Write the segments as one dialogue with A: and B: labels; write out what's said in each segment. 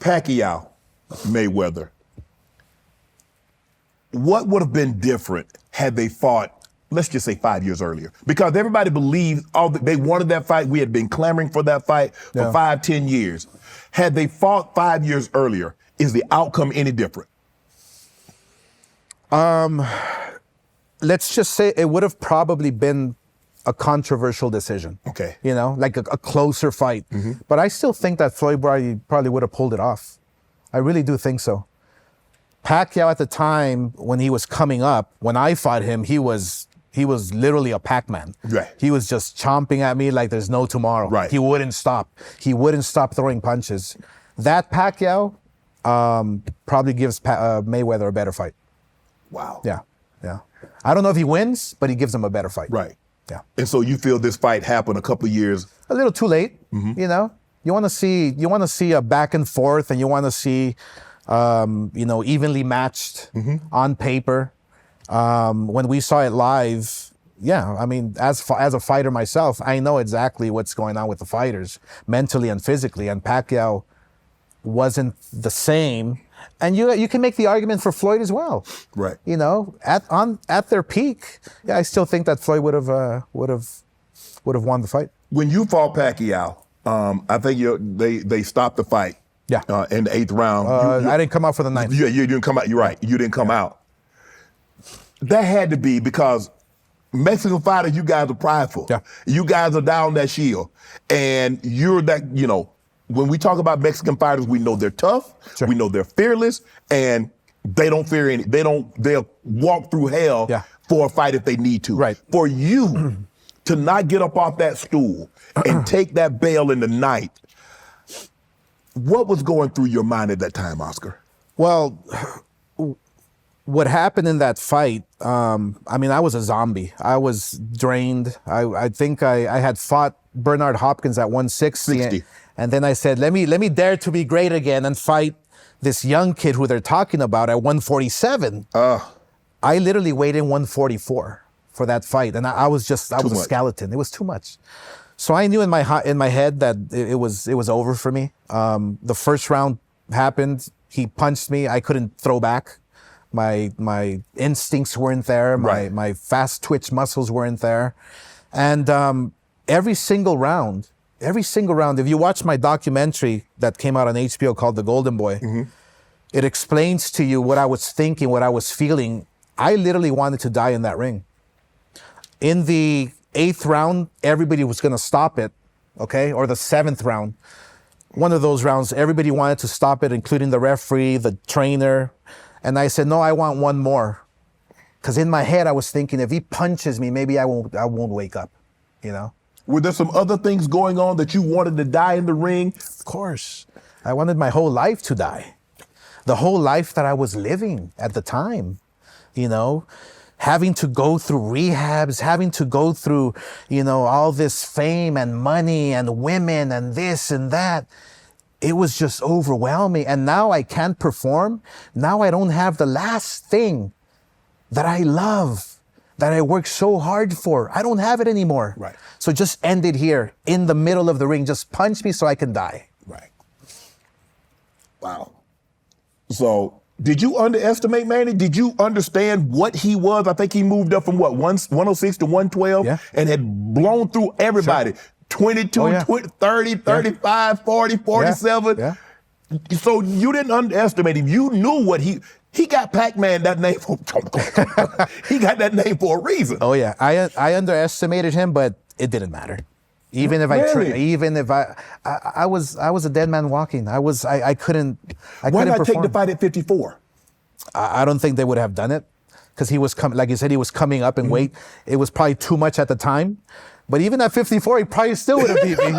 A: Pacquiao, Mayweather. What would have been different had they fought, let's just say 5 years earlier? Because everybody believed they wanted that fight. We had been clamoring for that fight for 5-10 years. Had they fought 5 years earlier, is the outcome any different?
B: Let's just say it would have probably been a controversial decision.
A: Okay.
B: You know, like a closer fight. But I still think that Floyd probably would have pulled it off. I really do think so. Pacquiao at the time, when he was coming up, when I fought him, he was literally a Pac-Man.
A: Right.
B: He was just chomping at me like there's no tomorrow.
A: Right.
B: He wouldn't stop. He wouldn't stop throwing punches. That Pacquiao probably gives Mayweather a better fight.
A: Wow.
B: Yeah. I don't know if he wins, but he gives him a better fight.
A: Right.
B: Yeah.
A: And so you feel this fight happened a couple of years?
B: A little too late. You know, you want to see a back and forth, and you want to see, evenly matched on paper. When we saw it live, I mean, as a fighter myself, I know exactly what's going on with the fighters mentally and physically, and Pacquiao wasn't the same. And you can make the argument for Floyd as well.
A: Right.
B: You know, at their peak, I still think that Floyd would have won the fight.
A: When you fought Pacquiao, I think they stopped the fight.
B: Yeah.
A: In the 8th round.
B: I didn't come out for the 9th.
A: Yeah, you didn't come out. You're right. You didn't come out. That had to be because Mexican fighters, you guys are prideful.
B: Yeah.
A: You guys are down that shield. And you're that, when we talk about Mexican fighters, we know they're tough.
B: Sure.
A: We know they're fearless, and they don't fear they'll walk through hell for a fight if they need to.
B: Right.
A: For you to not get up off that stool and take that bell in the night, what was going through your mind at that time, Oscar?
B: Well, what happened in that fight, I was a zombie. I was drained. I think I had fought Bernard Hopkins at 160.
A: 60.
B: And then I said, let me dare to be great again and fight this young kid who they're talking about at 147. I literally weighed in 144 for that fight. And I was a skeleton. It was too much. So I knew in my head that it was over for me. The first round happened. He punched me. I couldn't throw back. My instincts weren't there. My fast twitch muscles weren't there. And every single round, if you watch my documentary that came out on HBO called The Golden Boy, it explains to you what I was thinking, what I was feeling. I literally wanted to die in that ring. In the 8th round, everybody was going to stop it, okay? Or the 7th round. One of those rounds, everybody wanted to stop it, including the referee, the trainer. And I said, no, I want one more. Because in my head, I was thinking, if he punches me, maybe I won't wake up,
A: Were there some other things going on that you wanted to die in the ring?
B: Of course. I wanted my whole life to die. The whole life that I was living at the time, having to go through rehabs, having to go through, all this fame and money and women and this and that. It was just overwhelming. And now I can't perform. Now I don't have the last thing that I love, that I worked so hard for. I don't have it anymore.
A: Right.
B: So just end it here in the middle of the ring. Just punch me so I can die.
A: Right. Wow. So did you underestimate Manny? Did you understand what he was? I think he moved up from 106 to 112 and had blown through everybody. Sure. 22, 20, 30, 35, 40, 47.
B: Yeah.
A: So you didn't underestimate him. You knew what he got Pac-Man that name for. He got that name for a reason.
B: Oh yeah, I underestimated him, but it didn't matter. Even if I was a dead man walking. I couldn't.
A: Why not take the fight at 54?
B: I don't think they would have done it because he was like you said, he was coming up in weight. It was probably too much at the time. But even at 54, he probably still would have beat me.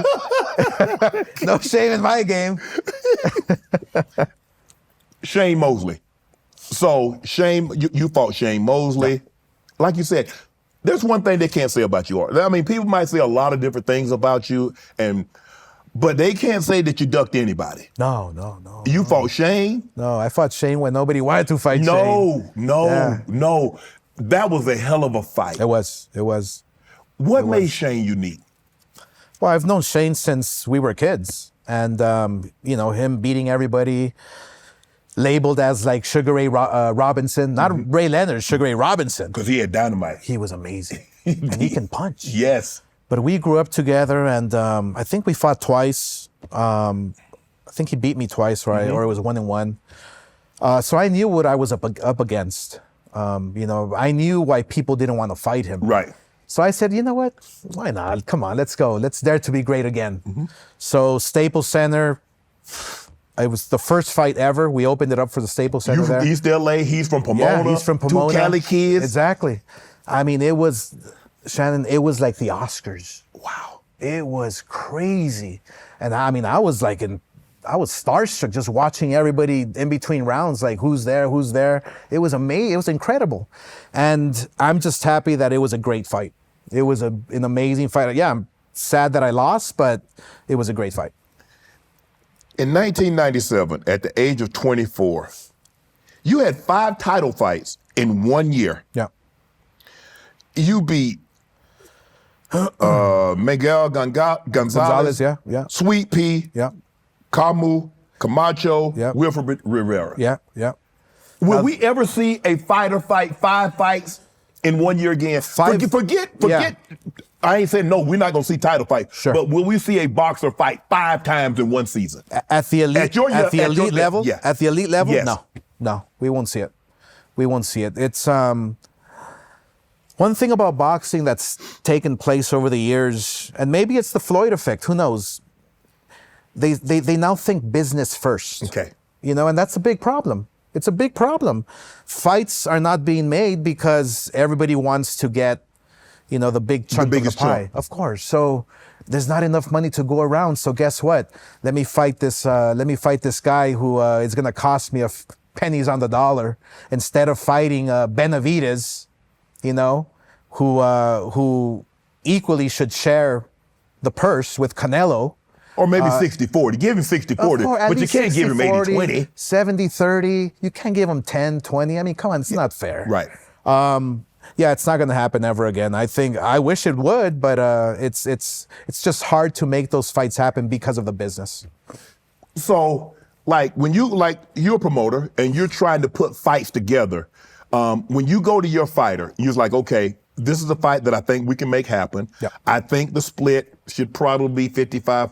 B: No shame in my game.
A: Shane Mosley. So you fought Shane Mosley. Yeah. Like you said, there's one thing they can't say about you. I mean, people might say a lot of different things about you, but they can't say that you ducked anybody.
B: No.
A: You fought Shane?
B: No, I fought Shane when nobody wanted to fight Shane.
A: No. That was a hell of a fight.
B: It was.
A: What made Shane unique?
B: Well, I've known Shane since we were kids. And, you know, him beating everybody, labeled as like Sugar Ray Robinson, not Ray Leonard, Sugar Ray Robinson.
A: Because he had dynamite.
B: He was amazing. And he can punch.
A: Yes.
B: But we grew up together, and I think we fought twice. I think he beat me twice, right? Or it was 1-1. So I knew what I was up against. You know, I knew why people didn't want to fight him.
A: Right.
B: So I said, you know what? Why not? Come on, let's go. Let's dare to be great again. So Staples Center, it was the first fight ever. We opened it up for the Staples Center.
A: You from
B: there.
A: East LA, he's from Pomona.
B: Yeah, he's from Pomona.
A: Two Cali kids.
B: Exactly. I mean, it was, Shannon, it was like the Oscars.
A: Wow.
B: It was crazy. And I mean, I was starstruck just watching everybody in between rounds, like who's there. It was amazing. It was incredible. And I'm just happy that it was a great fight. It was an amazing fight. Yeah, I'm sad that I lost, but it was a great fight.
A: In 1997, at the age of 24, you had 5 title fights in 1 year.
B: Yeah.
A: You beat Miguel Gonzalez,
B: yeah.
A: Sweet Pea,
B: Yeah.
A: Camus, Camacho,
B: Yeah.
A: Wilfred Rivera.
B: Yeah.
A: Will we ever see a fighter fight 5 fights in 1 year again? Forget.
B: Yeah.
A: I ain't saying no, we're not gonna see title fights.
B: Sure.
A: But will we see a boxer fight 5 times in one season?
B: At the elite, level?
A: Yeah.
B: At the elite level?
A: Yes.
B: No, we won't see it. We won't see it. It's one thing about boxing that's taken place over the years, and maybe it's the Floyd effect, who knows? They now think business first.
A: Okay.
B: You know, and that's a big problem. It's a big problem. Fights are not being made because everybody wants to get, you know, the big chunk of the pie.
A: Chunk.
B: Of course. So there's not enough money to go around. So guess what? Let me fight this guy who is going to cost me pennies on the dollar instead of fighting Benavidez, you know, who equally should share the purse with Canelo.
A: Or maybe 60-40. Give him 60-40, but you can't give him 80-20.
B: 70-30. You can't give him 10-20. I mean, come on, it's not fair.
A: Right.
B: Yeah, it's not going to happen ever again. I wish it would, but it's just hard to make those fights happen because of the business.
A: So, when you're a promoter and you're trying to put fights together, when you go to your fighter, you're like, okay, this is a fight that I think we can make happen.
B: Yep.
A: I think the split should probably be 55-45,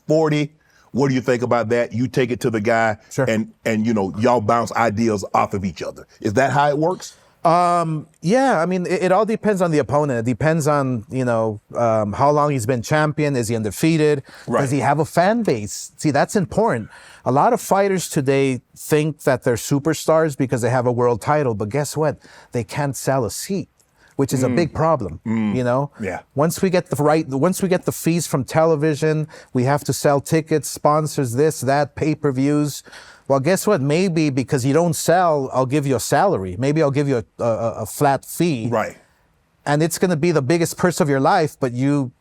A: 60-40. What do you think about that? You take it to the guy,
B: Sure.
A: and you know, y'all bounce ideas off of each other. Is that how it works?
B: Yeah, I mean, it all depends on the opponent. It depends on, you know, how long he's been champion. Is he undefeated?
A: Right.
B: Does he have a fan base? See, that's important. A lot of fighters today think that they're superstars because they have a world title, but guess what? They can't sell a seat, which is a big problem, you know?
A: Yeah.
B: Once we get the fees from television, we have to sell tickets, sponsors, this, that, pay-per-views. Well, guess what? Maybe because you don't sell, I'll give you a salary. Maybe I'll give you a flat fee.
A: Right.
B: And it's going to be the biggest purse of your life, but you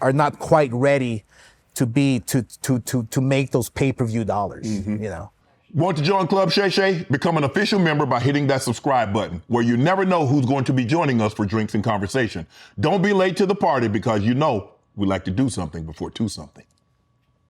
B: are not quite ready to make those pay-per-view dollars, you know?
A: Want to join Club Shay Shay? Become an official member by hitting that subscribe button, where you never know who's going to be joining us for drinks and conversation. Don't be late to the party because you know we like to do something before 2 something.